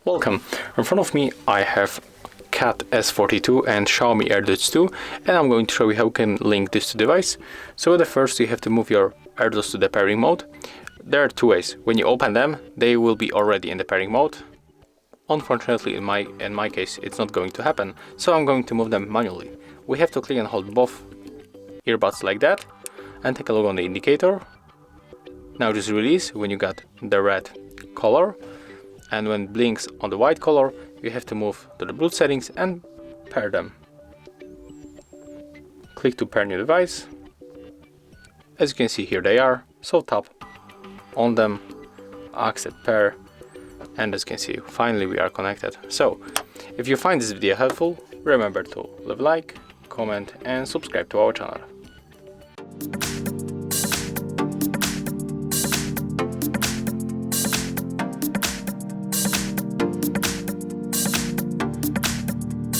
Welcome. In front of me I have CAT S42 and Xiaomi AirDots 2, and I'm going to show you how you can link this to the device. So the first, you have to move your AirDots to the pairing mode. There are two ways. When you open them, they will be already in the pairing mode. Unfortunately, in my case, it's not going to happen, so I'm going to move them manually. We have to click and hold both earbuds like that, and take a look on the indicator. Now just release when you got the red color, and when it blinks on the white color, you have to move to the Bluetooth settings and pair them. Click to pair new device. As you can see, here they are, so tap on them, accept pair, and as you can see, finally we are connected. So, if you find this video helpful, remember to leave a like, comment and subscribe to our channel.